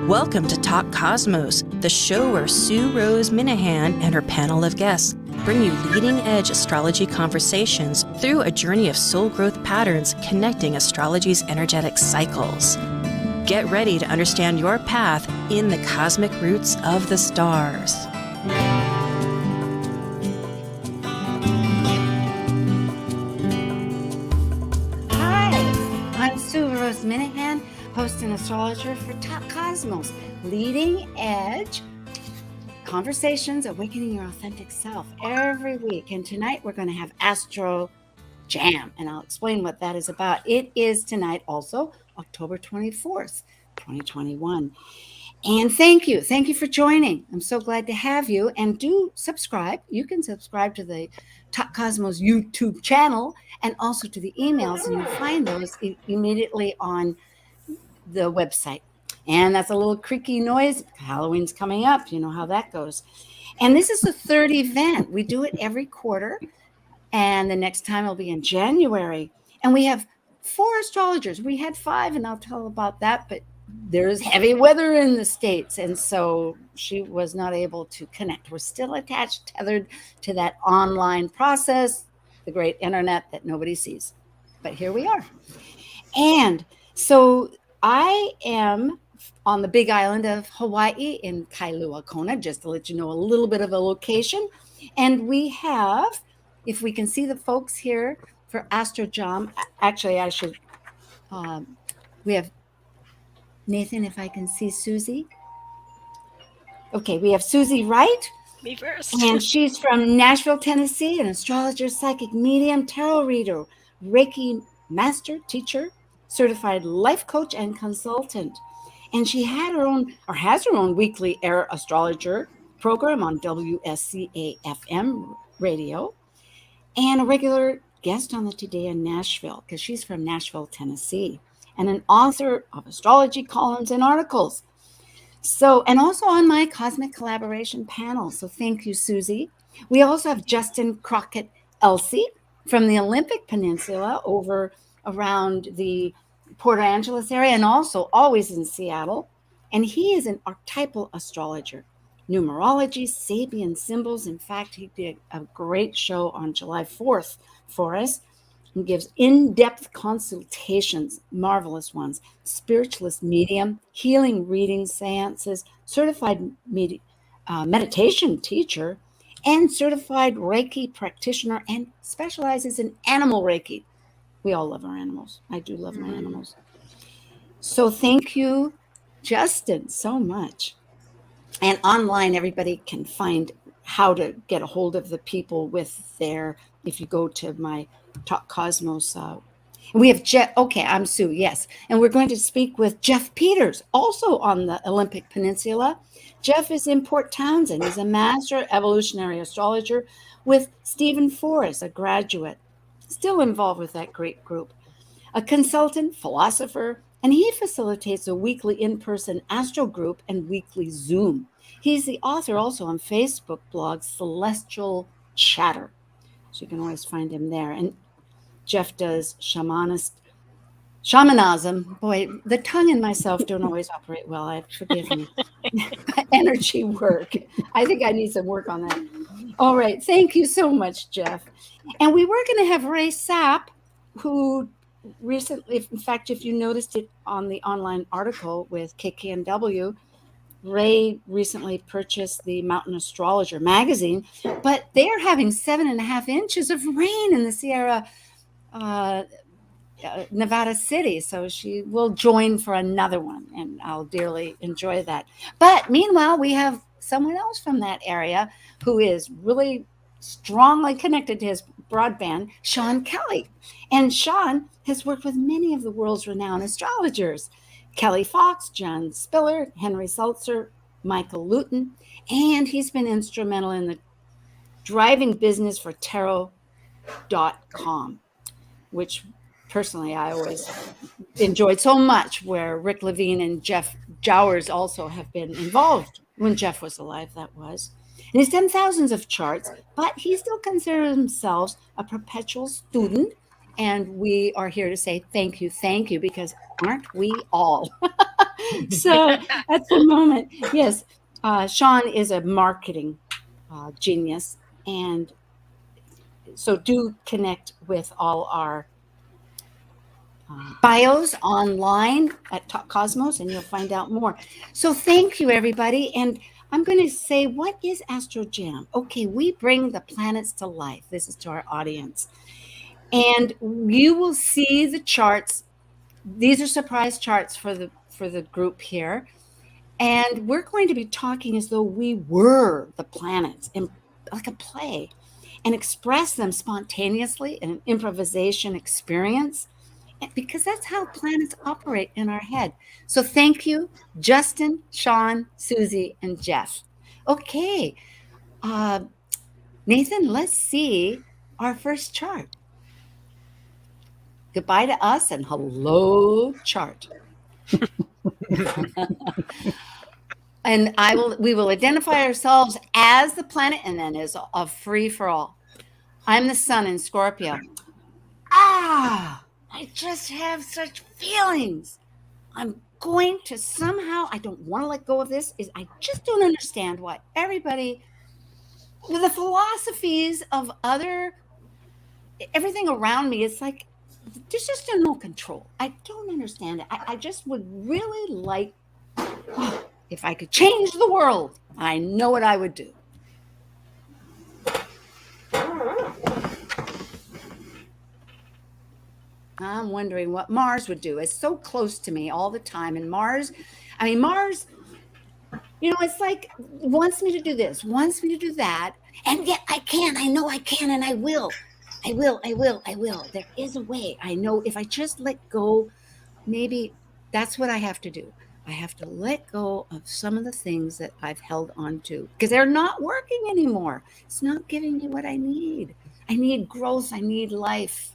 Welcome to Talk Cosmos, the show where Rose Minahan and her panel of guests bring you leading-edge astrology conversations through a journey of soul growth patterns connecting astrology's energetic cycles. Get ready to understand your path in the cosmic roots of the stars. Hi, I'm Rose Minahan, host and astrologer for Talk Cosmos, leading edge conversations, awakening your authentic self every week. And tonight we're going to have Astro Jam, and I'll explain what that is about. It is tonight also October 24th, 2021. And thank you for joining. I'm so glad to have you. And do subscribe. You can subscribe to the Talk Cosmos YouTube channel and also to the emails, and you'll find those immediately on the website. And that's a little creaky noise. Halloween's coming up. You know how that goes. And this is the third event. We do it every quarter. And the next time will be in January. And we have 4 astrologers. We had 5, and I'll tell about that. But there's heavy weather in the States. And so she was not able to connect. We're still attached, tethered to that online process, the great internet that nobody sees. But here we are. And so I am on the big island of Hawaii in Kailua Kona, just to let you know a little bit of a location. And we have, if we can see the folks here for Astrojam, actually I should, we have Nathan, if I can see Susie. Okay, we have Susie Wright. Me first. And she's from Nashville, Tennessee, an astrologer, psychic medium, tarot reader, Reiki master, teacher, certified life coach, and consultant. And she had her own, or has her own, weekly air astrologer program on WSCA-FM radio, and a regular guest on the Today in Nashville, because she's from Nashville, Tennessee, and an author of astrology columns and articles. So, and also on my Cosmic Collaboration panel. So thank you, Susie. We also have Justin Crockett Elsie from the Olympic Peninsula over around the Port Angeles area, and also always in Seattle. And he is an archetypal astrologer, numerology, Sabian symbols. In fact, he did a great show on July 4th for us. He gives in-depth consultations, marvelous ones, spiritualist medium, healing readings, seances, certified meditation teacher, and certified Reiki practitioner, and specializes in animal Reiki. We all love our animals. I do love my animals. So thank you, Justin, so much. And online, everybody can find how to get a hold of the people with their, if you go to my Talk Cosmos. We have Jeff. Okay, I'm Sue. Yes. And we're going to speak with Jeff Peters, also on the Olympic Peninsula. Jeff is in Port Townsend. He's a master evolutionary astrologer with Stephen Forrest, a graduate, still involved with that great group, a consultant, philosopher, and he facilitates a weekly in-person astro group and weekly Zoom. He's the author also on Facebook blog Celestial Chatter. So you can always find him there. And Jeff does shamanism. Boy, the tongue and myself don't always operate well. Forgive me. Energy work. I think I need some work on that. All right. Thank you so much, Jeff. And we were going to have Ray Sapp, who recently, in fact, if you noticed it on the online article with KKNW, Ray recently purchased the Mountain Astrologer magazine, but they're having 7.5 inches of rain in the Sierra Nevada City. So she will join for another one, and I'll dearly enjoy that. But meanwhile, we have someone else from that area who is really strongly connected to his broadband, Sean Kelly. And Sean has worked with many of the world's renowned astrologers, Kelly Fox, John Spiller, Henry Seltzer, Michael Lutin, and he's been instrumental in the driving business for tarot.com, which personally I always enjoyed so much, where Rick Levine and Jeff Jowers also have been involved when Jeff was alive, that was. And he's done thousands of charts, but he still considers himself a perpetual student. And we are here to say thank you, because aren't we all? So at the moment, yes, Sean is a marketing genius. And so do connect with all our bios online at Talk Cosmos, and you'll find out more. So thank you, everybody. And I'm going to say, what is Astrojam? Okay, we bring the planets to life. This is to our audience. And you will see the charts. These are surprise charts for the group here. And we're going to be talking as though we were the planets in like a play and express them spontaneously in an improvisation experience, because that's how planets operate in our head. So thank you, Justin, Sean, Susie, and Jeff. Okay, Nathan, let's see our first chart. Goodbye to us and hello, chart. And we will identify ourselves as the planet and then as a free for all. I'm the sun in Scorpio. I just have such feelings. I'm going to somehow, I don't want to let go of this. I just don't understand why everybody, with the philosophies of everything around me, it's like, there's just no control. I don't understand it. I just would really like, if I could change the world, I know what I would do. I'm wondering what Mars would do. It's so close to me all the time. And Mars, it's like wants me to do this, wants me to do that. And yet I can. I know I can, and I will. I will. There is a way. I know if I just let go, maybe that's what I have to do. I have to let go of some of the things that I've held on to because they're not working anymore. It's not giving me what I need. I need growth. I need life.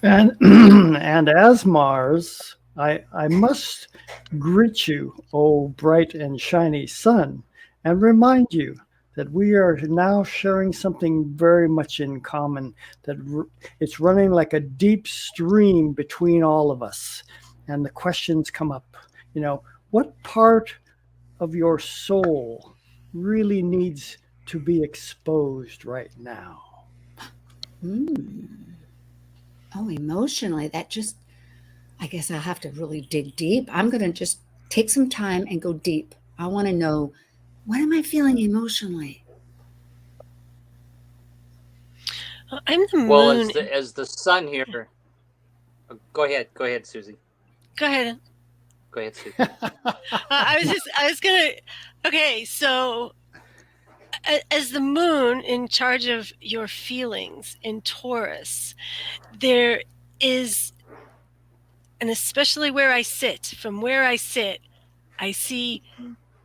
And and as Mars, I must greet you, O bright and shiny sun, and remind you that we are now sharing something very much in common, that it's running like a deep stream between all of us. And the questions come up, what part of your soul really needs to be exposed right now? Oh, emotionally, I guess I'll have to really dig deep. I'm going to just take some time and go deep. I want to know, what am I feeling emotionally? I'm the moon. Well, as the sun here. Go ahead, Susie. Go ahead, Susie. Okay, so as the moon in charge of your feelings in Taurus, there is, and especially from where I sit, I see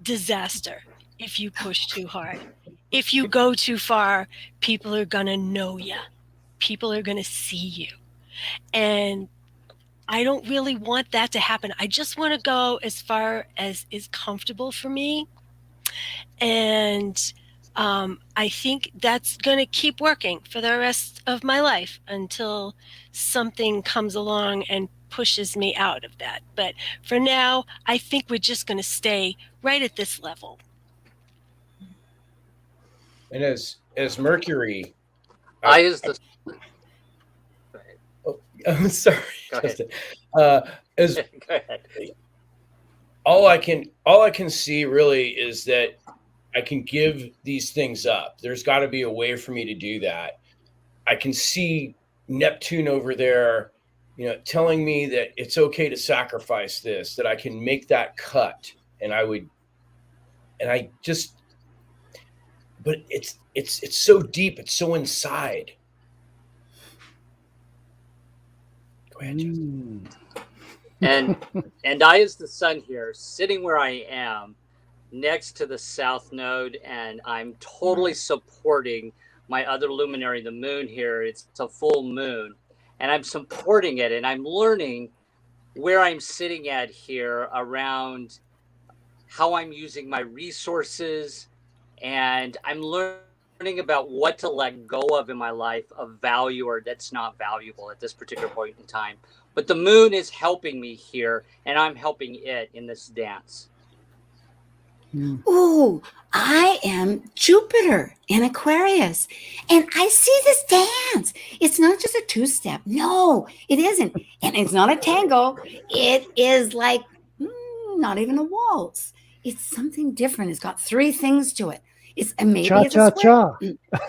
disaster if you push too hard. If you go too far, people are going to know you. People are going to see you. And I don't really want that to happen. I just want to go as far as is comfortable for me. And I think that's going to keep working for the rest of my life until something comes along and pushes me out of that. But for now, I think we're just going to stay right at this level. And as Mercury, I'm sorry, Justin. Go ahead. All I can see really is that I can give these things up. There's got to be a way for me to do that. I can see Neptune over there, telling me that it's okay to sacrifice this, that I can make that cut, but it's so deep, it's so inside. Go ahead, Justin. And I, as the sun here, sitting where I am, next to the south node, and I'm totally supporting my other luminary, the moon here. It's a full moon, and I'm supporting it, and I'm learning where I'm sitting at here around how I'm using my resources, and I'm learning learning about what to let go of in my life of value or that's not valuable at this particular point in time. But the moon is helping me here, and I'm helping it in this dance. Ooh, I am Jupiter in Aquarius, and I see this dance. It's not just a two-step. No, it isn't. And it's not a tango. It is like not even a waltz. It's something different. It's got three things to it. Maybe it's a Cha-cha-cha.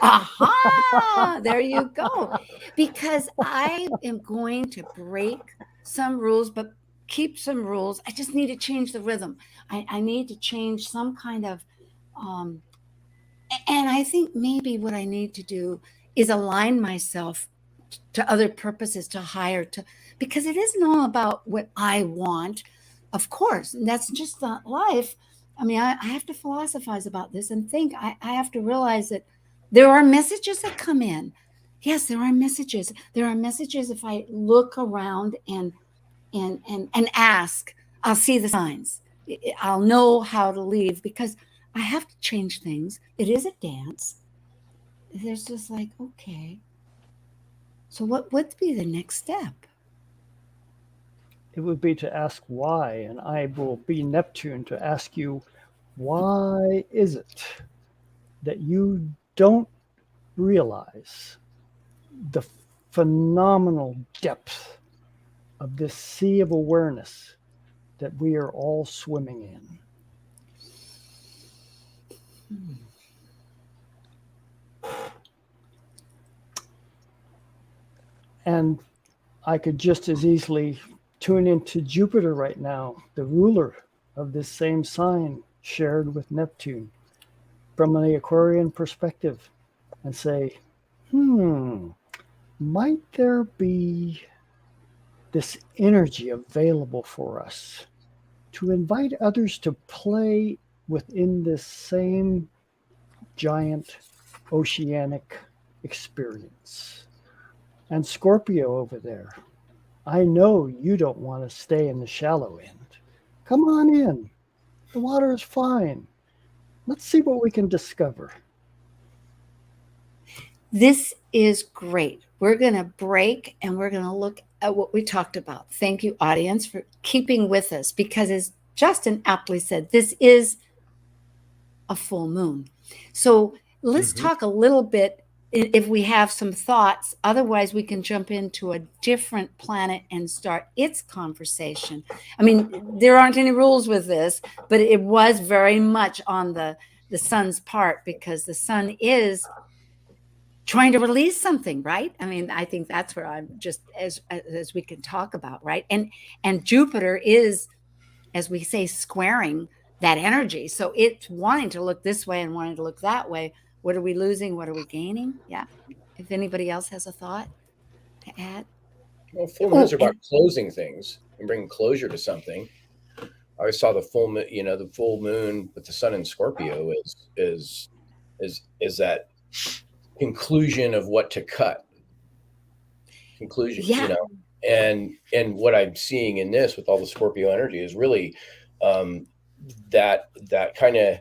Aha! There you go. Because I am going to break some rules, but keep some rules. I just need to change the rhythm. I need to change some kind of, and I think maybe what I need to do is align myself to other purposes, to higher, because it isn't all about what I want, of course. And that's just not life. I mean, I have to philosophize about this and think. I have to realize that there are messages that come in. Yes, there are messages. There are messages if I look around and ask, I'll see the signs. I'll know how to leave because I have to change things. It is a dance. There's just like, okay. So what would be the next step? It would be to ask why, and I will be Neptune to ask you, why is it that you don't realize the phenomenal depth of this sea of awareness that we are all swimming in? And I could just as easily tune into Jupiter right now, the ruler of this same sign shared with Neptune, from the Aquarian perspective, and say, might there be this energy available for us to invite others to play within this same giant oceanic experience? And Scorpio over there, I know you don't want to stay in the shallow end. Come on in. The water is fine. Let's see what we can discover. This is great. We're going to break and we're going to look at what we talked about. Thank you, audience, for keeping with us because, as Justin aptly said, this is a full moon. So let's talk a little bit if we have some thoughts. Otherwise, we can jump into a different planet and start its conversation. I mean, there aren't any rules with this, but it was very much on the sun's part because the sun is trying to release something, right? I mean, I think that's where I'm just as we can talk about, right? And Jupiter is, as we say, squaring that energy. So it's wanting to look this way and wanting to look that way. What are we losing? What are we gaining? Yeah. If anybody else has a thought to add. Well, full moons are about closing things and bringing closure to something. I always saw the full moon, the full moon with the sun in Scorpio is that conclusion of what to cut. Conclusion, yeah. And what I'm seeing in this with all the Scorpio energy is really that kind of,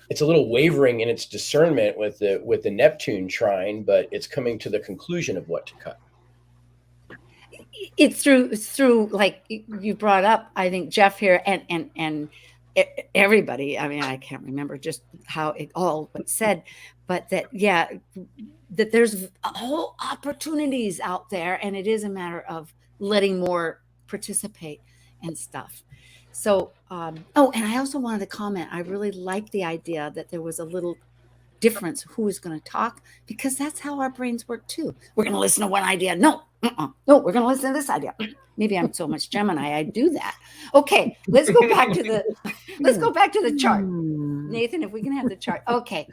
it's a little wavering in its discernment with the Neptune trine, but it's coming to the conclusion of what to cut. It's through like you brought up, I think, Jeff here and everybody. I mean, I can't remember just how it all was said, but that there's whole opportunities out there, and it is a matter of letting more participate and stuff. So, and I also wanted to comment. I really like the idea that there was a little difference who is going to talk, because that's how our brains work too. We're going to listen to one idea. No, we're going to listen to this idea. Maybe I'm so much Gemini, I do that. Okay, let's go back to the chart. Nathan, if we can have the chart. Okay,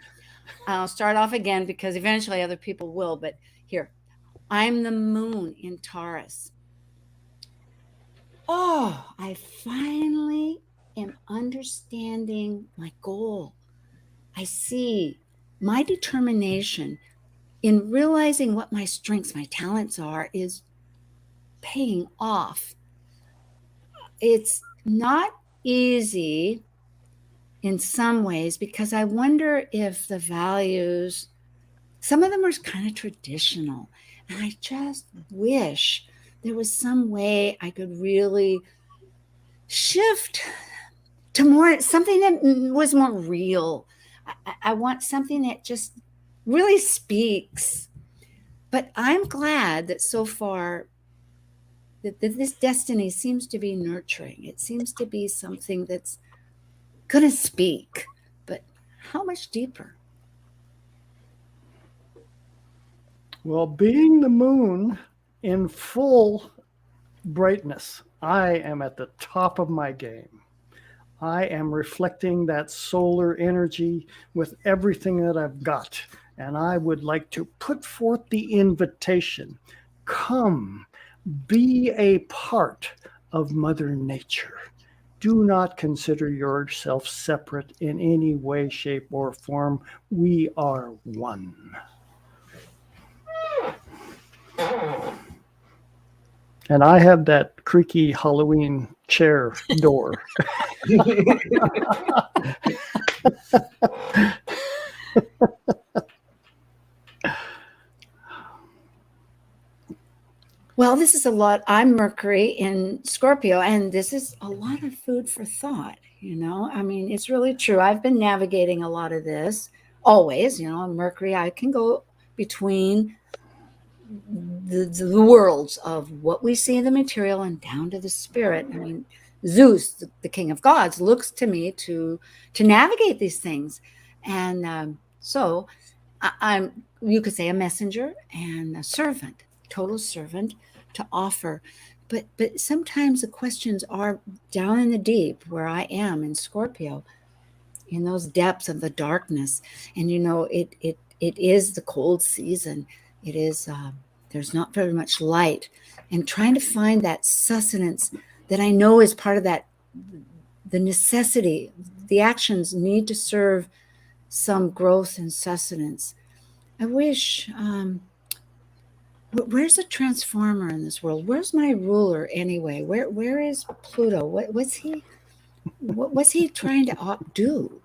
I'll start off again because eventually other people will. But here, I'm the moon in Taurus. Oh, I finally am understanding my goal. I see my determination in realizing what my strengths, my talents are, is paying off. It's not easy in some ways, because I wonder if the values, some of them are kind of traditional. And I just wish there was some way I could really shift to more, something that was more real. I want something that just really speaks. But I'm glad that so far that this destiny seems to be nurturing. It seems to be something that's going to speak, but how much deeper? Well, being the moon in full brightness, I am at the top of my game. I am reflecting that solar energy with everything that I've got. And I would like to put forth the invitation. Come, be a part of Mother Nature. Do not consider yourself separate in any way, shape, or form. We are one. And I have that creaky Halloween chair door. Well, this is a lot. I'm Mercury in Scorpio, and this is a lot of food for thought. I mean, it's really true. I've been navigating a lot of this always. Mercury, I can go between the worlds of what we see in the material and down to the spirit. I mean, Zeus, the king of gods, looks to me to navigate these things. And so I'm, you could say, a messenger and a servant, total servant to offer. But sometimes the questions are down in the deep where I am in Scorpio, in those depths of the darkness. And, it is the cold season. It is, there's not very much light. And trying to find that sustenance that I know is part of that, the necessity, the actions need to serve some growth and sustenance. I wish, where's the transformer in this world? Where's my ruler anyway? Where is Pluto? What's he trying to do?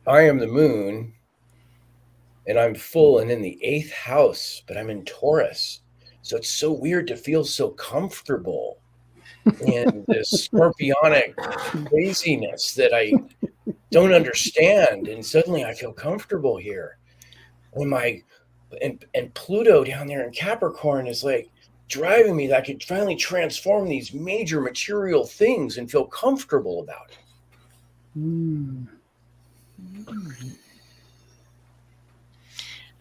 I am the moon, and I'm full and in the 8th house, but I'm in Taurus. So it's so weird to feel so comfortable in this scorpionic craziness that I don't understand. And suddenly I feel comfortable here. And Pluto down there in Capricorn is like driving me that I could finally transform these major material things and feel comfortable about it.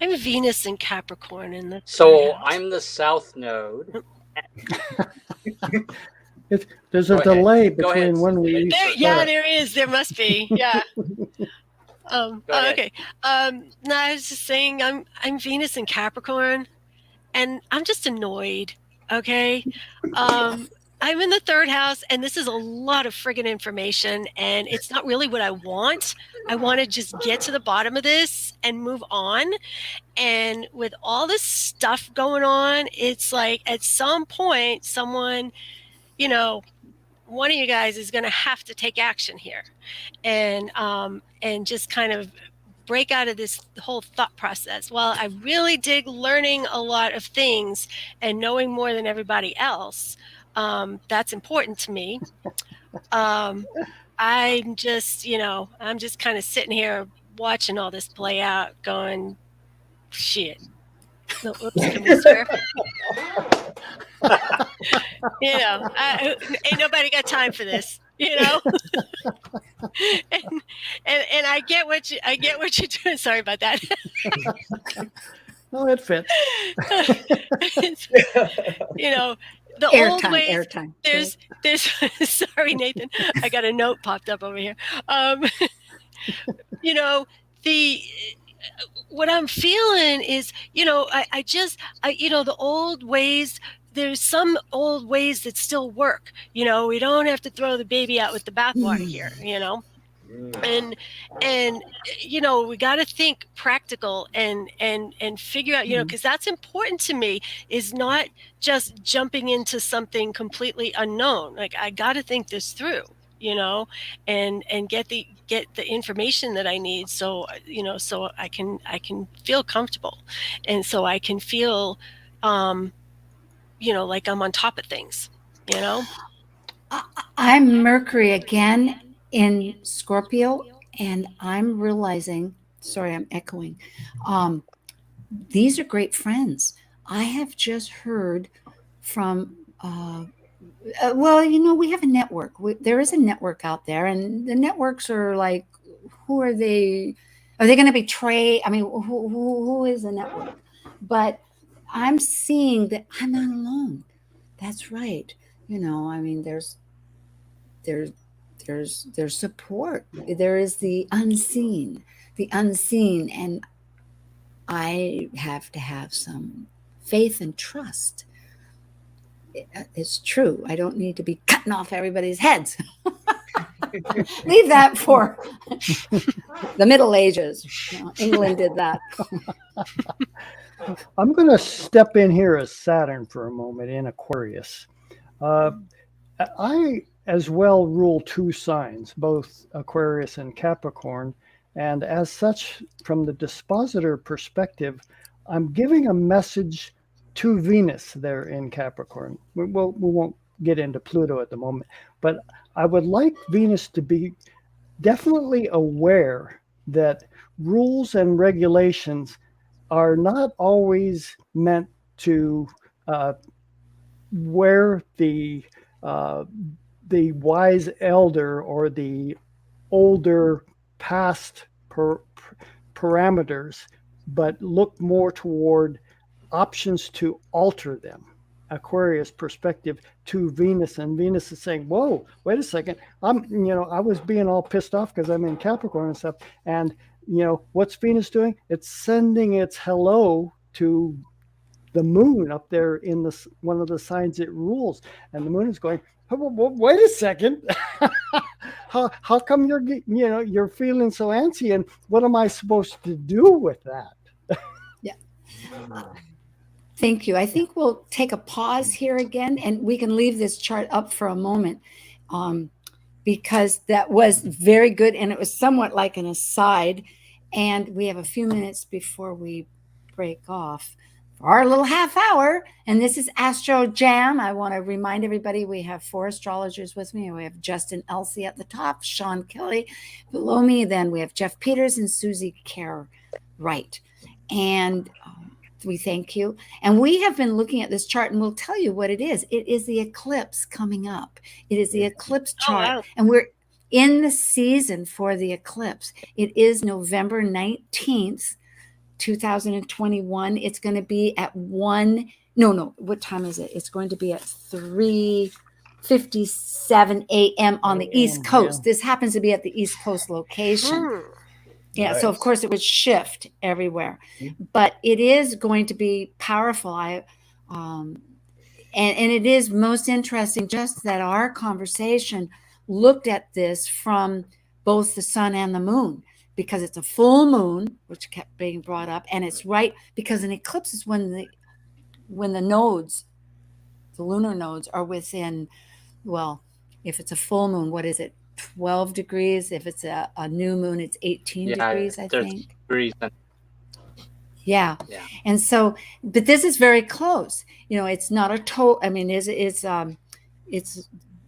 I'm Venus in Capricorn in the So I'm the South Node. There's a delay between when we start. Yeah, there is. There must be. Yeah. Okay. No, I was just saying I'm Venus in Capricorn, and I'm just annoyed. Okay. I'm in the 3rd house, and this is a lot of friggin' information, and it's not really what I want. I want to just get to the bottom of this and move on. And with all this stuff going on, it's like at some point, someone, one of you guys is going to have to take action here, and just kind of break out of this whole thought process. Well, I really dig learning a lot of things and knowing more than everybody else. That's important to me. I'm just kind of sitting here watching all this play out going, shit. No, oops, can we swear? Ain't nobody got time for this, and I get what you're doing. Sorry about that. No, it fits. The old ways. Airtime. There's. Sorry, Nathan. I got a note popped up over here. What I'm feeling is, the old ways. There's some old ways that still work. We don't have to throw the baby out with the bathwater here. and you know, we got to think practical and figure out, you know, because that's important to me, is not just jumping into something completely unknown. Like, I got to think this through, you know, and get the information that I need, so you know, so I can feel comfortable, and so I can feel you know, like I'm on top of things, you know. I'm Mercury again in Scorpio, and I'm realizing, sorry, I'm echoing. These are great friends. I have just heard from, well, you know, we have a network. There is a network out there, and the networks are like, who are they? Are they going to betray? I mean, who is the network? But I'm seeing that I'm not alone. That's right. You know, I mean, there's support. There is the unseen, and I have to have some faith and trust. It's true. I don't need to be cutting off everybody's heads. Leave that for the Middle Ages. You know, England did that. I'm going to step in here as Saturn for a moment in Aquarius. I as well rule two signs, both Aquarius and Capricorn. And as such, from the dispositor perspective, I'm giving a message to Venus there in Capricorn. We won't get into Pluto at the moment, but I would like Venus to be definitely aware that rules and regulations are not always meant to where the wise elder or the older past parameters, but look more toward options to alter them. Aquarius perspective to Venus, and Venus is saying, whoa, wait a second, I was being all pissed off because I'm in Capricorn and stuff, and you know what's Venus doing? It's sending its hello to the moon up there in this one of the signs it rules, and the moon is going, wait a second. how come you're feeling so antsy, and what am I supposed to do with that? Yeah. Thank you. I think we'll take a pause here again, and we can leave this chart up for a moment, because that was very good, and it was somewhat like an aside, and we have a few minutes before we break off for our little half hour, and this is Astro Jam. I want to remind everybody we have 4 astrologers with me. We have Justin Elsey at the top, Sean Kelly below me, then we have Jeff Peters and Susie Kerr Wright, and we thank you. And we have been looking at this chart, and we'll tell you what it is. It is the eclipse coming up. It is the eclipse chart. Oh, wow. And we're in the season for the eclipse. It is November 19th, 2021. It's going to be at what time is it? It's going to be at 3:57 a.m. on the East Coast. Yeah. This happens to be at the East Coast location. Yeah, nice. So of course it would shift everywhere, but it is going to be powerful. And it is most interesting just that our conversation looked at this from both the sun and the moon, because it's a full moon, which kept being brought up, and it's right because an eclipse is when the nodes, the lunar nodes, are within, well, if it's a full moon, what is it? 12 degrees. If it's a new moon, it's 18 degrees, I think. Yeah. And so, but this is very close. You know, it's not a total, I mean, it's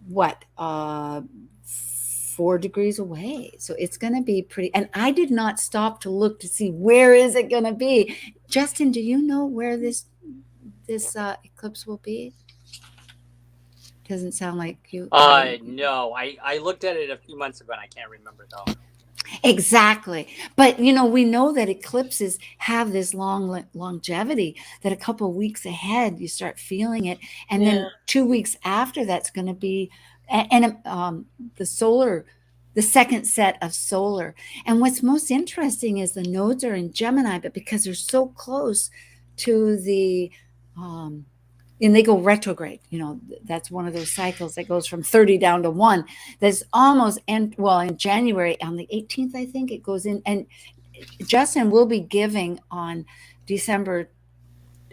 what, 4 degrees away. So it's going to be pretty, and I did not stop to look to see where is it going to be. Justin, do you know where this eclipse will be? Doesn't sound like you. No, I looked at it a few months ago and I can't remember though. Exactly. But you know, we know that eclipses have this longevity, that a couple of weeks ahead you start feeling it, and then 2 weeks after that's going to be the second set of solar. And what's most interesting is the nodes are in Gemini, but because they're so close to the and they go retrograde. That's one of those cycles that goes from 30 down to 1. That's almost in January on the 18th, I think it goes in. And Justin will be giving on December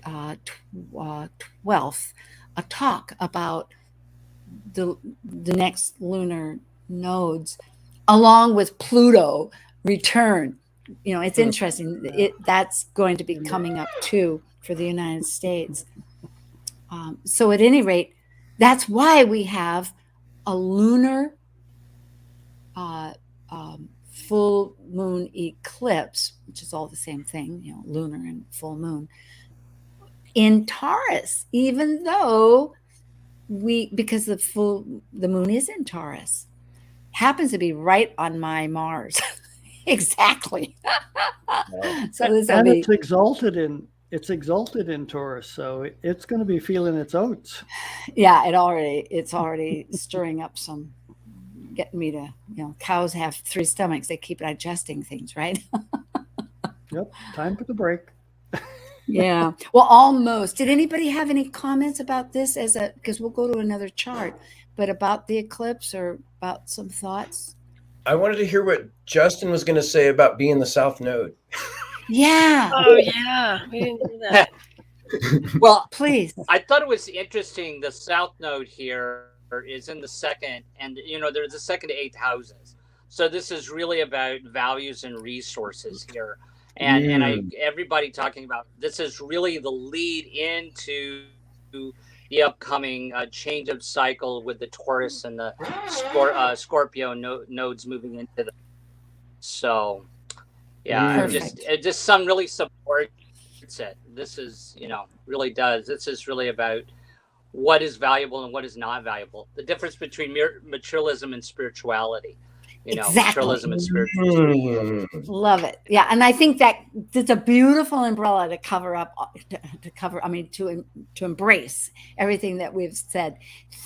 12th a talk about the next lunar nodes, along with Pluto return. It's interesting. That's going to be coming up too for the United States. So at any rate, that's why we have a lunar full moon eclipse, which is all the same thing, lunar and full moon, in Taurus, even though because the moon is in Taurus, happens to be right on my Mars. Exactly. So it's exalted in Taurus, so it's going to be feeling its oats. Yeah, it's already stirring up some, getting me to, cows have 3 stomachs. They keep digesting things, right? Yep. Time for the break. Yeah. Well, almost. Did anybody have any comments about this because we'll go to another chart, but about the eclipse or about some thoughts? I wanted to hear what Justin was going to say about being the South Node. Yeah. Oh, yeah. We didn't do that. Well, please. I thought it was interesting. The South Node here is in the second, and there's the 2nd to 8th houses. So this is really about values and resources here. And everybody talking about this is really the lead into the upcoming change of cycle with the Taurus and the Scorpio nodes moving into the. So, yeah, it just some really supports it. This is really does. This is really about what is valuable and what is not valuable. The difference between materialism and spirituality. Exactly. Materialism and spirituality. Love it. Yeah. And I think that it's a beautiful umbrella to to embrace everything that we've said.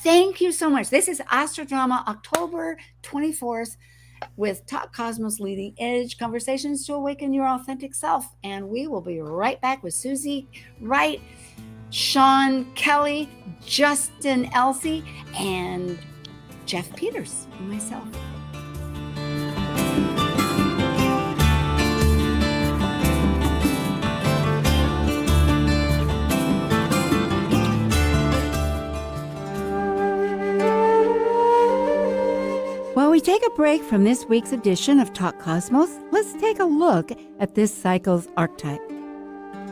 Thank you so much. This is Astrodrama, October 24th, with Talk Cosmos Leading Edge Conversations to Awaken Your Authentic Self. And we will be right back with Susie Wright, Sean Kelly, Justin Elsey, and Jeff Peters, and myself. While we take a break from this week's edition of Talk Cosmos, let's take a look at this cycle's archetype.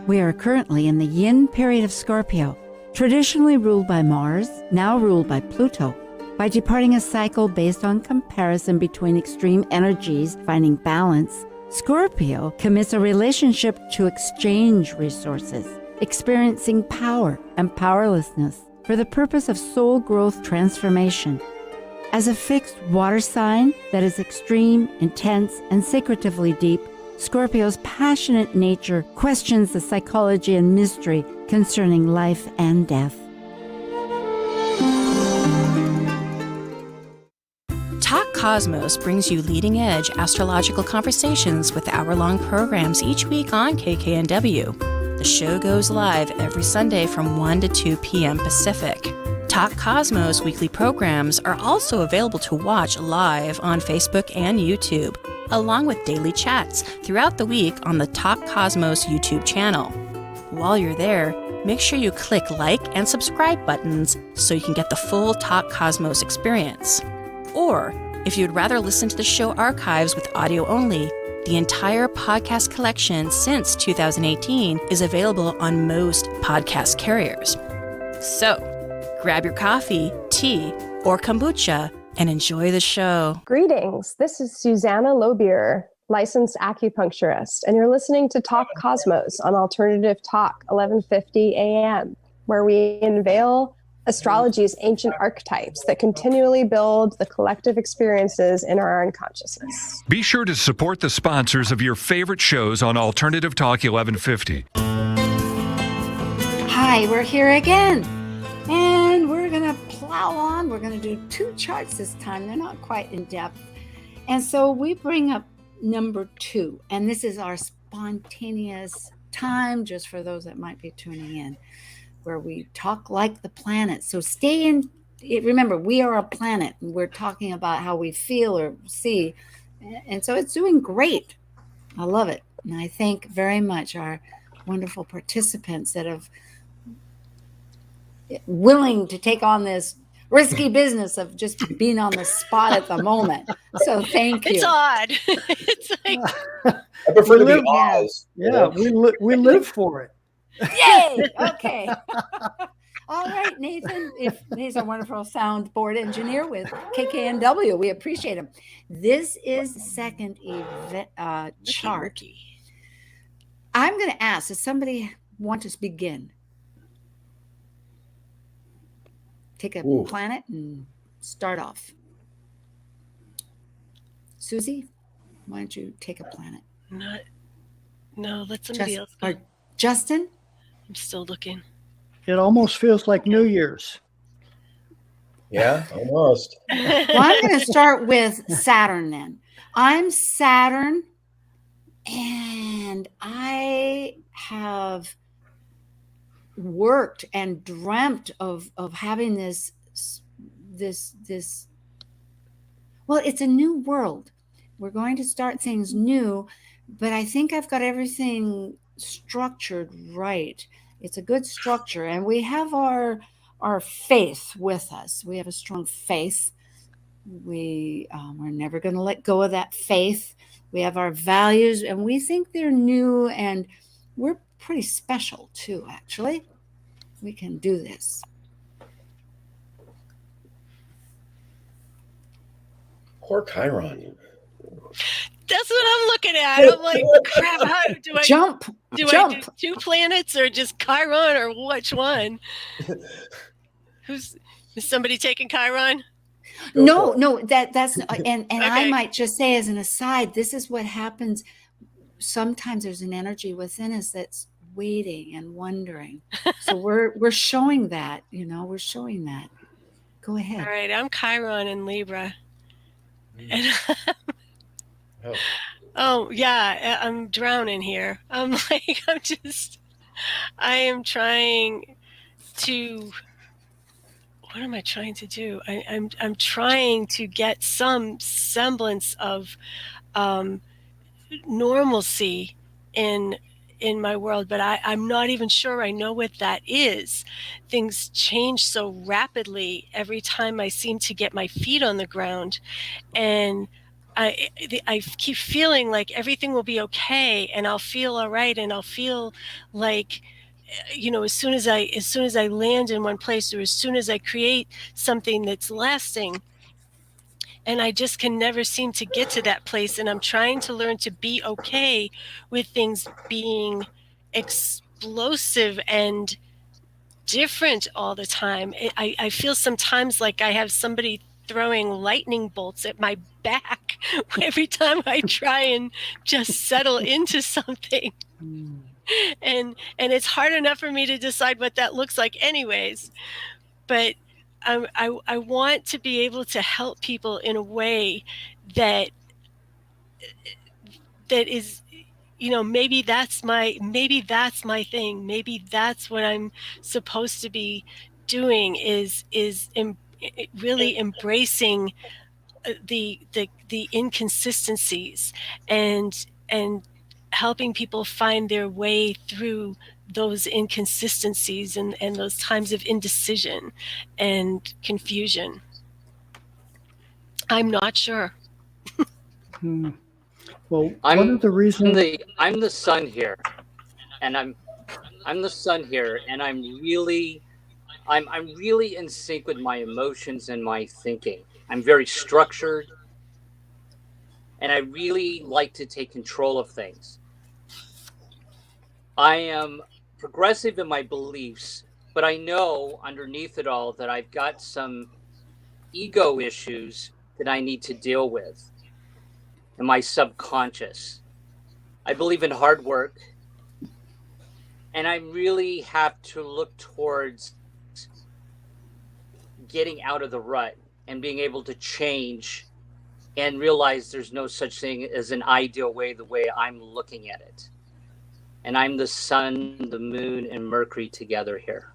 We are currently in the yin period of Scorpio, traditionally ruled by Mars, now ruled by Pluto. By departing a cycle based on comparison between extreme energies finding balance, Scorpio commits a relationship to exchange resources, experiencing power and powerlessness for the purpose of soul growth transformation. As a fixed water sign that is extreme, intense, and secretively deep, Scorpio's passionate nature questions the psychology and mystery concerning life and death. Talk Cosmos brings you leading-edge astrological conversations with hour-long programs each week on KKNW. The show goes live every Sunday from 1 to 2 p.m. Pacific. Talk Cosmos weekly programs are also available to watch live on Facebook and YouTube, along with daily chats throughout the week on the Talk Cosmos YouTube channel. While you're there, make sure you click like and subscribe buttons so you can get the full Talk Cosmos experience. Or, if you'd rather listen to the show archives with audio only, the entire podcast collection since 2018 is available on most podcast carriers. So, grab your coffee, tea, or kombucha and enjoy the show. Greetings. This is Susanna Lobier, licensed acupuncturist, and you're listening to Talk Cosmos on Alternative Talk, 1150 a.m., where we unveil astrology's ancient archetypes that continually build the collective experiences in our unconsciousness. Be sure to support the sponsors of your favorite shows on Alternative Talk 1150. Hi, we're here again. And we're going to plow on. We're going to do 2 charts this time. They're not quite in depth. And so we bring up number 2. And this is our spontaneous time, just for those that might be tuning in. where we talk like the planet. So stay in it. Remember, we are a planet, and we're talking about how we feel or see. And so it's doing great. I love it. And I thank very much our wonderful participants that have willing to take on this risky business of just being on the spot at the moment. So thank you. It's odd. It's like I prefer to be Oz. Yeah, we live for it. Yay! Okay. All right, Nathan. He's a wonderful soundboard engineer with KKNW. We appreciate him. This is the second chart. I'm going to ask, does somebody want to begin? Take a planet and start off. Susie, why don't you take a planet? No, let somebody else go. Or Justin? I'm still looking. It almost feels like New Year's. Yeah, almost. Well, I'm going to start with Saturn then. I'm Saturn, and I have worked and dreamt of having this. Well, it's a new world. We're going to start things new, but I think I've got everything structured right. It's a good structure, and we have our faith with us. We have a strong faith. We're never going to let go of that faith. We have our values, and we think they're new, and we're pretty special too, actually. We can do this. Poor Chiron. That's what I'm looking at. I'm like, crap, how do I jump? I do 2 planets or just Chiron, or which one? Is somebody taking Chiron? No, that's and Okay. I might just say as an aside, this is what happens. Sometimes there's an energy within us that's waiting and wondering. So we're showing that, we're showing that. Go ahead. All right, I'm Chiron in Libra. And oh yeah, I'm drowning here. I'm like, I am trying to. What am I trying to do? I'm trying to get some semblance of normalcy in my world, but I'm not even sure I know what that is. Things change so rapidly every time I seem to get my feet on the ground, and I keep feeling like everything will be okay, and I'll feel all right, and I'll feel like, as soon as I land in one place, or as soon as I create something that's lasting, and I just can never seem to get to that place. And I'm trying to learn to be okay with things being explosive and different all the time. I feel sometimes like I have somebody throwing lightning bolts at my back every time I try and just settle into something. And it's hard enough for me to decide what that looks like anyways. But I want to be able to help people in a way that is, maybe that's my thing. Maybe that's what I'm supposed to be doing, is really embracing the inconsistencies and helping people find their way through those inconsistencies and those times of indecision and confusion. I'm not sure. Well, one of the reasons I'm the sun here, and I'm the sun here, and I'm really in sync with my emotions and my thinking. I'm very structured, and I really like to take control of things. I am progressive in my beliefs, but I know underneath it all that I've got some ego issues that I need to deal with in my subconscious. I believe in hard work, and I really have to look towards getting out of the rut and being able to change and realize there's no such thing as an ideal way, the way I'm looking at it. And I'm the sun, the moon, and Mercury together here.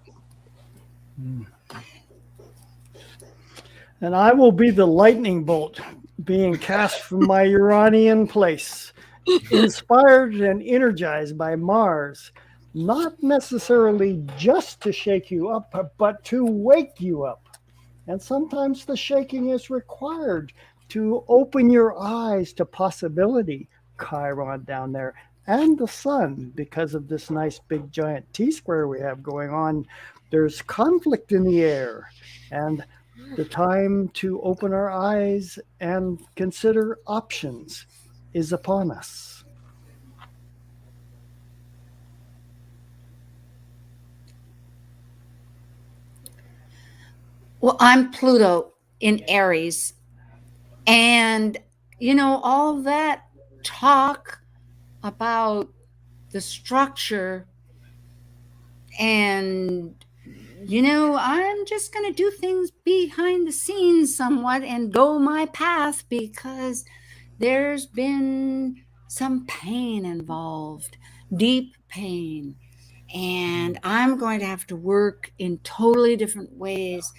And I will be the lightning bolt being cast from my Uranian place, inspired and energized by Mars, not necessarily just to shake you up, but to wake you up. And sometimes the shaking is required to open your eyes to possibility, Chiron down there, and the sun, because of this nice big giant T-square we have going on. There's conflict in the air, and the time to open our eyes and consider options is upon us. Well, I'm Pluto in Aries. And, all that talk about the structure and, I'm just going to do things behind the scenes somewhat and go my path because there's been some pain involved, deep pain. And I'm going to have to work in totally different ways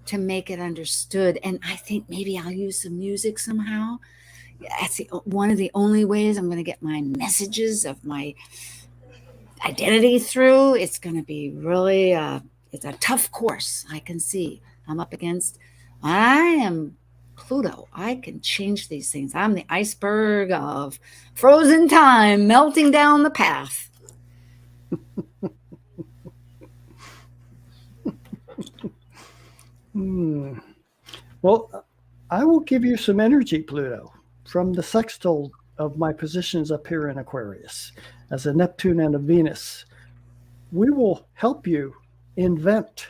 to make it understood. And I think maybe I'll use some music somehow. That's one of the only ways I'm going to get my messages of my identity through. It's going to be really, it's a tough course. I can see I'm up against. I am Pluto. I can change these things. I'm the iceberg of frozen time melting down the path. Well, I will give you some energy, Pluto, from the sextile of my positions up here in Aquarius as a Neptune and a Venus. We will help you invent,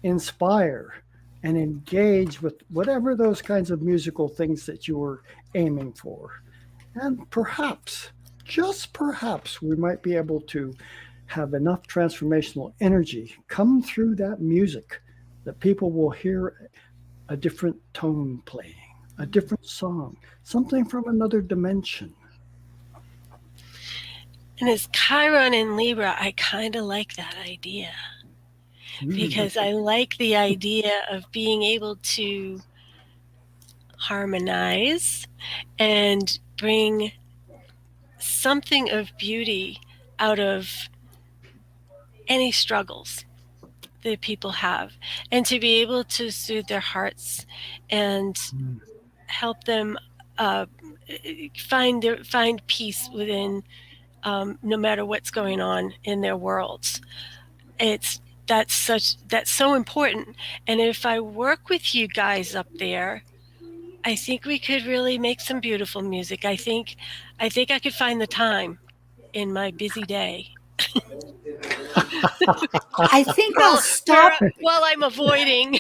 inspire, and engage with whatever those kinds of musical things that you were aiming for. And perhaps, just perhaps, we might be able to have enough transformational energy come through that music that people will hear a different tone playing, a different song, something from another dimension. And as Chiron in Libra, I kind of like that idea because I like the idea of being able to harmonize and bring something of beauty out of any struggles that people have, and to be able to soothe their hearts and help them find peace within, no matter what's going on in their worlds. That's so important. And if I work with you guys up there, I think we could really make some beautiful music. I think I could find the time in my busy day. I think I'll stop while I'm avoiding.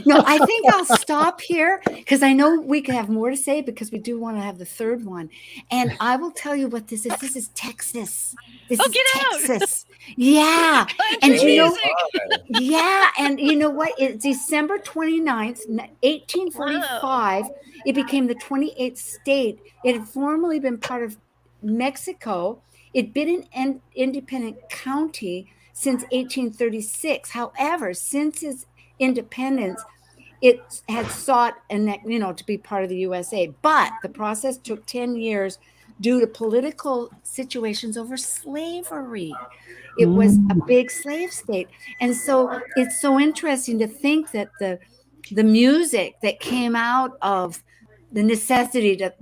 No, I think I'll stop here because I know we could have more to say because we do want to have the third one. And I will tell you what this is. This is Texas. This is get Texas. Out. Yeah. And yeah. And you know what? It's December 29th, 1845. Wow. It became the 28th state. It had formerly been part of Mexico. It'd been an independent county since 1836. However, since its independence, it had sought to be part of the USA. But the process took 10 years due to political situations over slavery. It was a big slave state. And so it's so interesting to think that the music that came out of the necessity to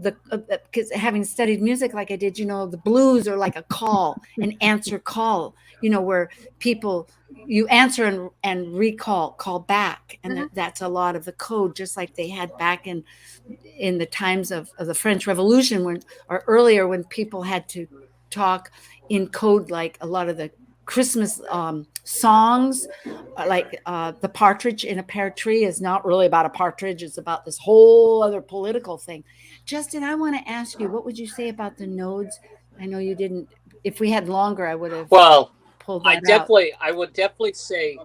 because having studied music like I did, the blues are like a call, an answer call, where people, you answer and call back. And that's a lot of the code, just like they had back in the times of the French Revolution or earlier when people had to talk in code, like a lot of the Christmas songs, like the partridge in a pear tree is not really about a partridge. It's about this whole other political thing. Justin, I want to ask you, what would you say about the nodes? I know you didn't. If we had longer, I would have. Well, pulled that I would definitely say,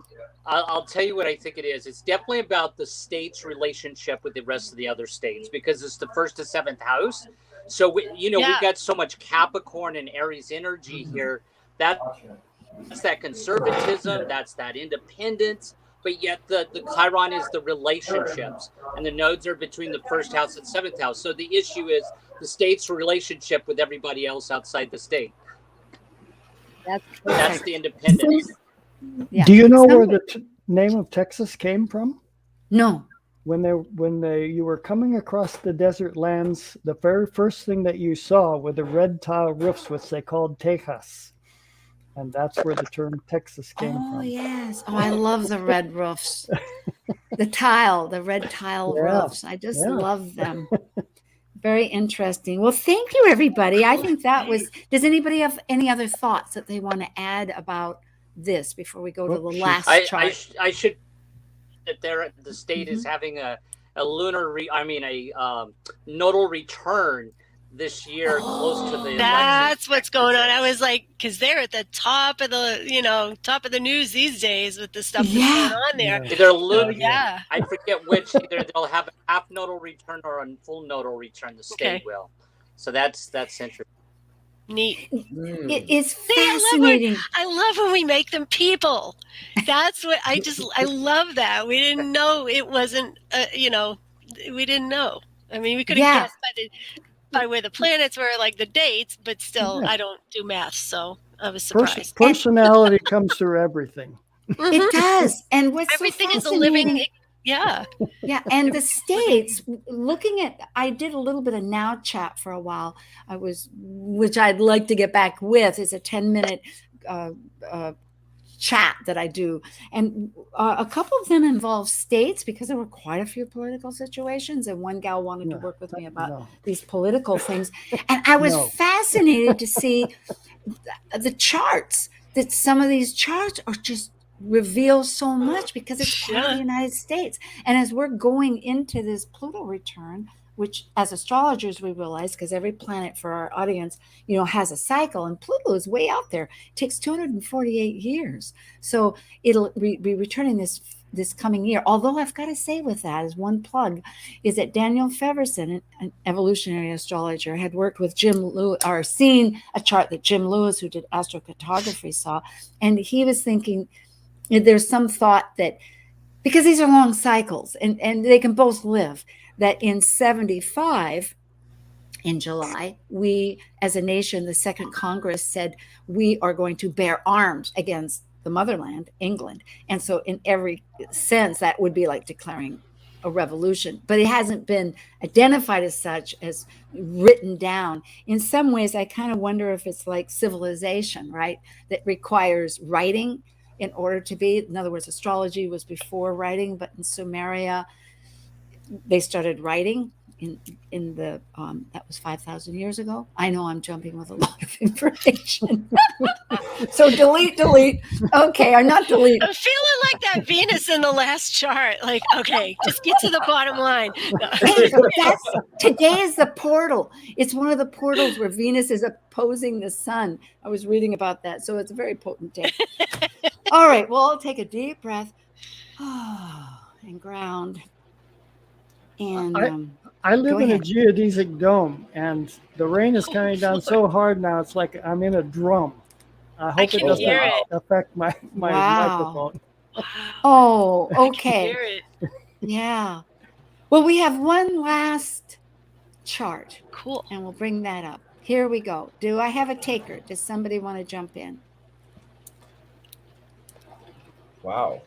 I'll tell you what I think it is. It's definitely about the state's relationship with the rest of the other states, because it's the 1st to 7th house. So we've got so much Capricorn and Aries energy here that That's that conservatism, that's that independence, but yet the Chiron is the relationships, and the nodes are between the first house and seventh house. So the issue is the state's relationship with everybody else outside the state. That's the independence. Yeah. Do you know where the name of Texas came from? No. When you were coming across the desert lands, the very first thing that you saw were the red tile roofs, which they called Tejas. And that's where the term Texas came from. Oh, yes. Oh, I love the red roofs. The red tile roofs. I just love them. Very interesting. Well, thank you, everybody. I think that was, does anybody have any other thoughts that they want to add about this before we go to the last chart? I should, that the state is having a lunar, nodal return this year, close to the election. That's what's going on. I was like, because they're at the top of the news these days with the stuff that's going on there. They're lunar. Yeah. I forget which. Either they'll have a half nodal return or a full nodal return. The state will. So that's interesting. Neat. It is fascinating. I love when we make them people. That's what I love that. We didn't know it wasn't, we didn't know. I mean, we could have guessed by where the planets were, like the dates, but still, I don't do math, so I was surprised. Personality comes through everything. It does. And what's everything so is a living. Yeah. Yeah. And the states, I did a little bit of Now Chat for a while. Which I'd like to get back with, is a 10-minute chat that I do. And a couple of them involve states, because there were quite a few political situations. And one gal wanted to work with me about these political things. And I was fascinated to see the charts, that some of these charts are just reveal so much, because it's part of the United States. And as we're going into this Pluto return, which as astrologers we realize, because every planet, for our audience, has a cycle, and Pluto is way out there. It takes 248 years. So it'll be returning this coming year. Although I've got to say with that, as one plug, is that Daniel Feverson, an evolutionary astrologer, had worked with Jim Lewis, or seen a chart that Jim Lewis, who did astrocartography, saw. And he was thinking, there's some thought that, because these are long cycles and they can both live, that in 75, in July, we as a nation, the Second Congress, said we are going to bear arms against the motherland, England. And so in every sense, that would be like declaring a revolution. But it hasn't been identified as such, as written down. In some ways, I kind of wonder if it's like civilization, right? That requires writing in order to be. In other words, astrology was before writing, but in Sumeria, they started writing in the that was 5,000 years ago. I know I'm jumping with a lot of information. So delete. Okay, or not delete. I'm feeling like that Venus in the last chart. Like, okay, just get to the bottom line. Today is the portal. It's one of the portals where Venus is opposing the sun. I was reading about that. So it's a very potent day. All right, well, I'll take a deep breath and ground. And I live in a geodesic dome, and the rain is coming down so hard now, it's like I'm in a drum. I hope it doesn't affect my microphone. Oh, okay. Yeah. Well, we have one last chart. Cool. And we'll bring that up. Here we go. Do I have a taker? Does somebody want to jump in? Wow.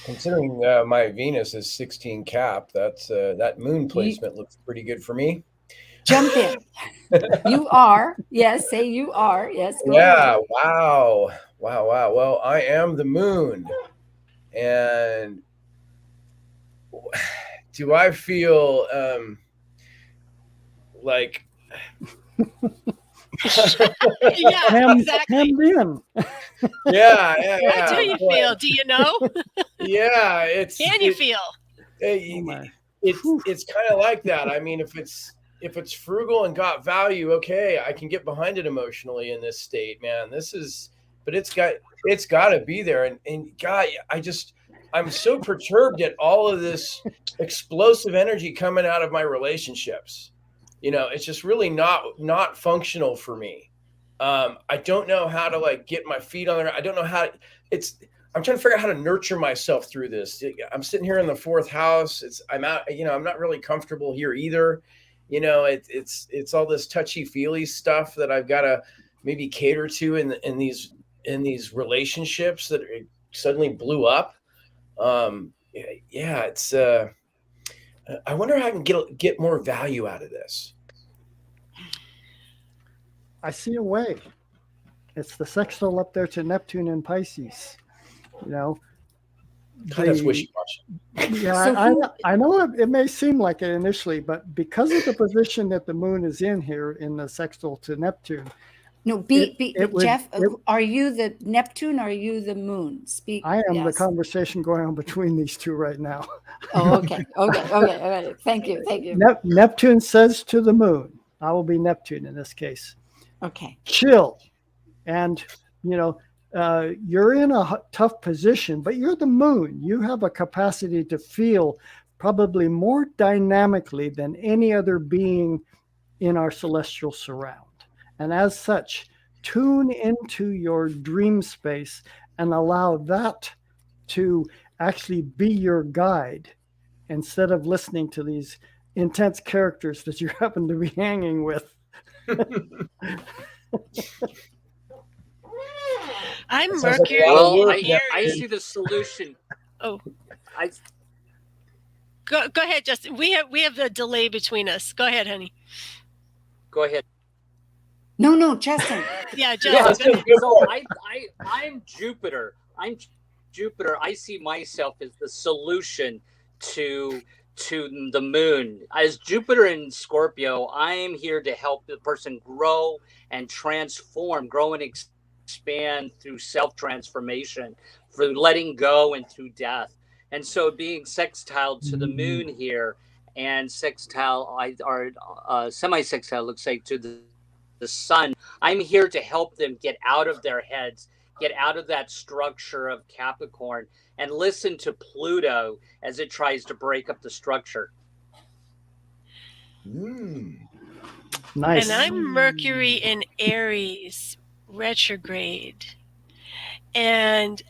Considering my Venus is 16 cap, that moon placement looks pretty good for me. Jump in. You are. Yes, say you are. Yes. Go ahead. Wow. Well, I am the moon. And do I feel like... Yeah, exactly. Yeah. How do you feel? Do you know? Yeah, Can you feel? It's kind of like that. I mean, if it's frugal and got value, okay, I can get behind it emotionally in this state, man. But it's got to be there. And God, I'm so perturbed at all of this explosive energy coming out of my relationships. It's just really not functional for me. I don't know how to like get my feet on there. I don't know how I'm trying to figure out how to nurture myself through this. I'm sitting here in the fourth house. I'm out, I'm not really comfortable here either. It's all this touchy feely stuff that I've got to maybe cater to in these relationships that suddenly blew up. It's I wonder how I can get more value out of this. I see a way. It's the sextile up there to Neptune and Pisces. That's wishy-washy. Yeah, I know it may seem like it initially, but because of the position that the moon is in here in the sextile to Neptune. No, Jeff, are you the Neptune or are you the moon? Speak. I am the conversation going on between these two right now. Oh, okay. Okay. Thank you. Neptune says to the moon, I will be Neptune in this case. Okay. Chill. And, you're in a tough position, but you're the moon. You have a capacity to feel probably more dynamically than any other being in our celestial surround. And as such, tune into your dream space and allow that to actually be your guide instead of listening to these intense characters that you happen to be hanging with. I'm Mercury. Well, I see the solution. Oh, go ahead, Justin. We have a delay between us. Go ahead, honey. Go ahead. No, Justin. Yeah, Justin. So I'm Jupiter. I see myself as the solution to the moon. As Jupiter in Scorpio, I am here to help the person grow and transform, grow and expand through self-transformation, through letting go and through death. And so being sextile to the moon here and sextile or semi-sextile looks like to the sun, I'm here to help them get out of their heads, get out of that structure of Capricorn, and listen to Pluto as it tries to break up the structure. Nice. And I'm Mercury in Aries, retrograde. And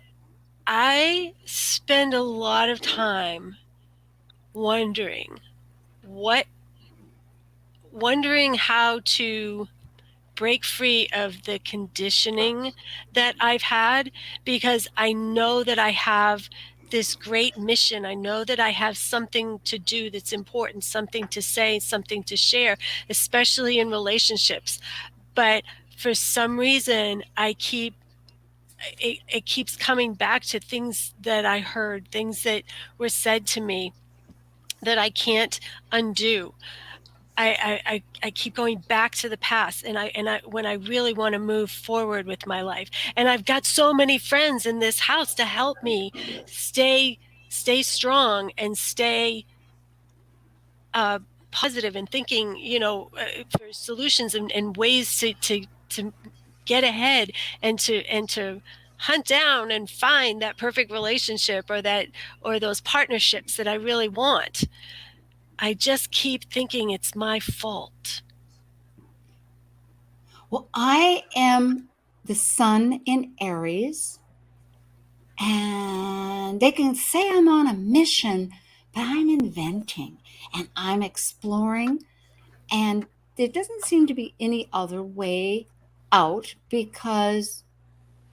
I spend a lot of time wondering how to break free of the conditioning that I've had, because I know that I have this great mission. I know that I have something to do that's important, something to say, something to share, especially in relationships. But for some reason, it keeps coming back to things that I heard, things that were said to me that I can't undo. I keep going back to the past, and I when I really want to move forward with my life, and I've got so many friends in this house to help me stay strong and stay positive and thinking, for solutions and ways to get ahead and to hunt down and find that perfect relationship or those partnerships that I really want. I just keep thinking it's my fault. Well, I am the sun in Aries, and they can say I'm on a mission, but I'm inventing and I'm exploring, and there doesn't seem to be any other way out, because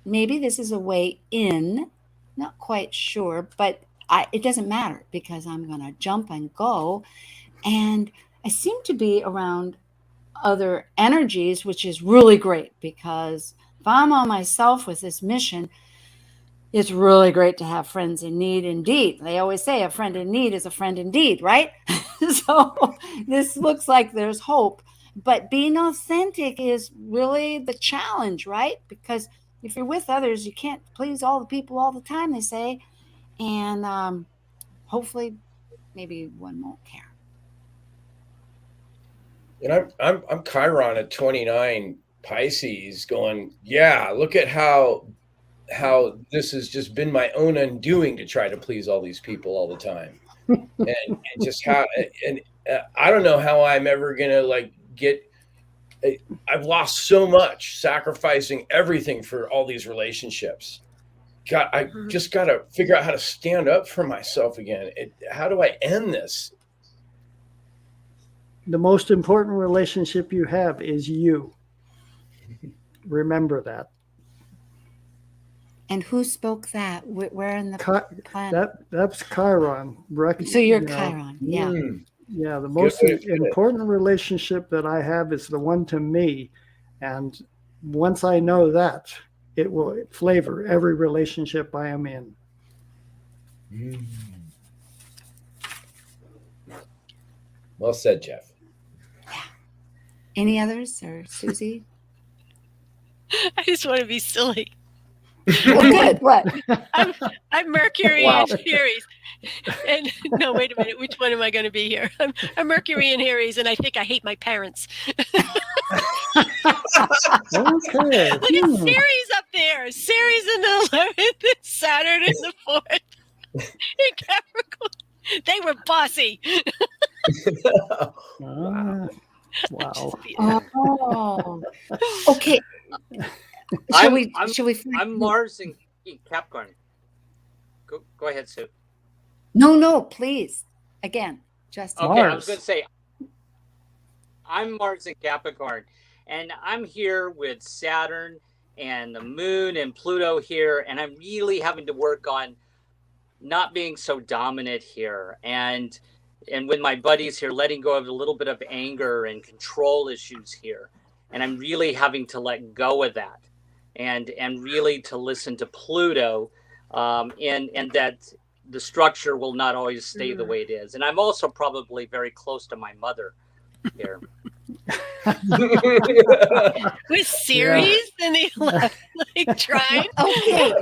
maybe this is a way in, not quite sure, but it doesn't matter, because I'm going to jump and go. And I seem to be around other energies, which is really great, because if I'm on myself with this mission, it's really great to have friends in need indeed. They always say a friend in need is a friend indeed, right? So this looks like there's hope. But being authentic is really the challenge, right? Because if you're with others, you can't please all the people all the time, they say. And hopefully maybe one won't care. And I'm Chiron at 29 Pisces going, yeah, look at how this has just been my own undoing to try to please all these people all the time. and just how, and I don't know how I'm ever going to like get I've lost so much, sacrificing everything for all these relationships. God, I just got to figure out how to stand up for myself again. How do I end this? The most important relationship you have is you. Remember that. And who spoke that? Where in the plan? That's Chiron. So you're Chiron, yeah. Yeah, the most important relationship that I have is the one to me. And once I know that, it will flavor every relationship I am in. Well said, Jeff. Yeah. Any others, or Susie? I just want to be silly. Well, good. What? I'm Mercury and Aries. And no, wait a minute. Which one am I going to be here? I'm Mercury and Aries, and I think I hate my parents. Okay. Look at Ceres up there. Ceres in the 11th and Saturn in the 4th. In Capricorn. They were bossy. Wow. Oh. Okay. Shall we? I'm Mars in Capricorn. Go ahead, Sue. No, please. Again, just okay. Mars. I was going to say, I'm Mars in Capricorn, and I'm here with Saturn and the Moon and Pluto here, and I'm really having to work on not being so dominant here, and with my buddies here, letting go of a little bit of anger and control issues here, and I'm really having to let go of that. And really to listen to Pluto, and that the structure will not always stay the way it is. And I'm also probably very close to my mother here. With Ceres and the 11th, like trying. Okay,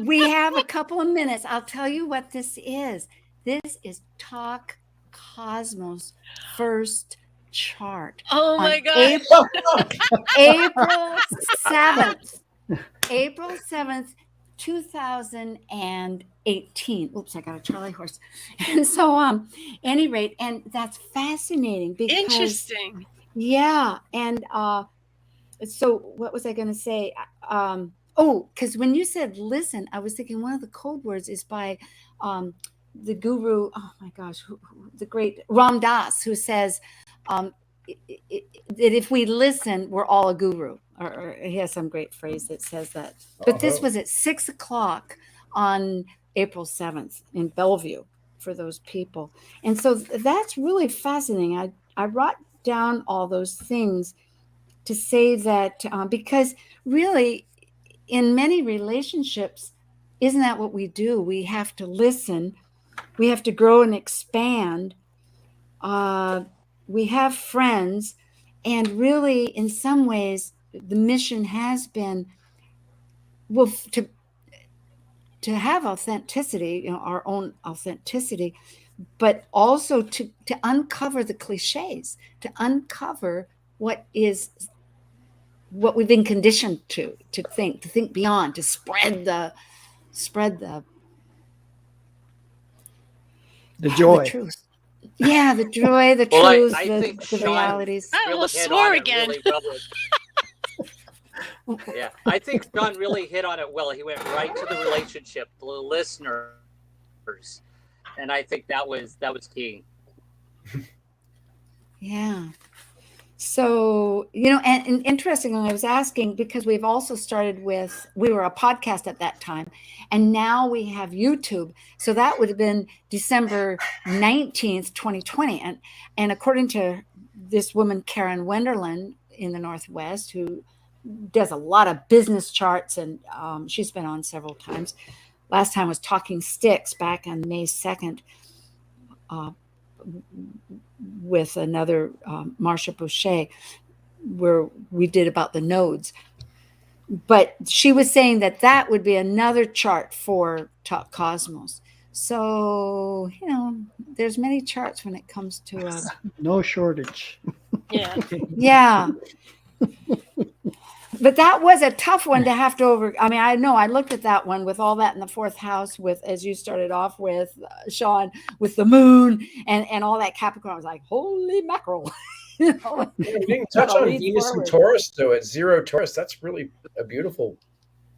we have a couple of minutes. I'll tell you what this is. This is Talk Cosmos first chart. Oh my God. April 7th, 2018. Oops, I got a Charlie horse. And so, any rate, and that's fascinating because interesting. Yeah, and so what was I going to say? Because when you said listen, I was thinking one of the code words is by the guru. Oh my gosh, the great Ram Dass, who says that if we listen, we're all a guru. Or he has some great phrase that says that. But this was at 6:00 on April 7th in Bellevue for those people. And so that's really fascinating. I brought down all those things to say that because really in many relationships, isn't that what we do? We have to listen. We have to grow and expand. We have friends. And really, in some ways, the mission has been, well, to have authenticity, our own authenticity, but also to uncover the cliches, to uncover what we've been conditioned to think beyond, to spread the joy. The truth. Yeah, the joy, the truth, the realities. I will swore again. Really well. Yeah, I think John really hit on it well. He went right to the relationship, the listeners, and I think that was key. Yeah. So, and interestingly, I was asking because we've also started with, we were a podcast at that time, and now we have YouTube. So that would have been December 19th, 2020. And according to this woman, Karen Wenderlin in the Northwest, who does a lot of business charts, and she's been on several times. Last time was Talking Sticks back on May 2nd. With another Marsha Boucher, where we did about the nodes. But she was saying that would be another chart for Talk Cosmos. So, there's many charts when it comes to... no shortage. Yeah. Yeah. But that was a tough one to have to I know I looked at that one with all that in the fourth house with, as you started off with, Sean, with the moon and all that Capricorn. I was like, holy mackerel. You know? We didn't touch on Lead Venus forward. and Taurus, though, at 0 Taurus. That's really a beautiful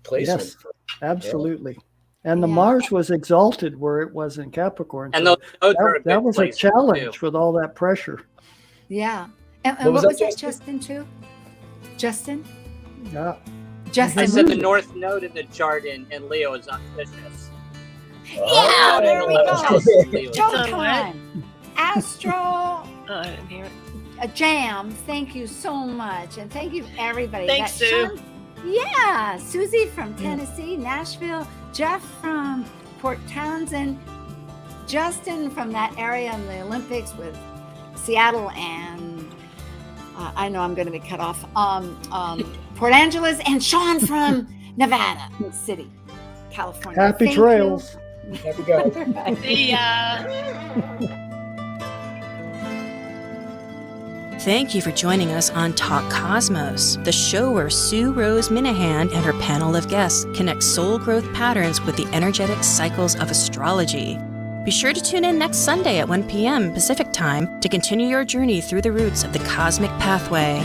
placement. Yes, absolutely. And the Yeah. Mars was exalted where it was in Capricorn. And so those are a that good was a placement, challenge too. with all that pressure. Yeah. And What was what was that, that, Justin, too? Justin? Yeah. Justin. I said the North Node in the chart in Leo is auspicious. Yeah, there we go. Leo. Showtime. Astro Oh, I didn't hear it. Jam. Thank you so much. And thank you, everybody. Thanks, That Sue. Yeah. Susie from Tennessee, Nashville, Jeff from Port Townsend, Justin from that area in the Olympics with Seattle, and I know I'm going to be cut off. Port Angeles, and Sean from Nevada City, California. Happy Thank trails. Happy guys. you. See ya. Thank you for joining us on Talk Cosmos, the show where Rose Minahan and her panel of guests connect soul growth patterns with the energetic cycles of astrology. Be sure to tune in next Sunday at 1 p.m. Pacific Time to continue your journey through the roots of the cosmic pathway.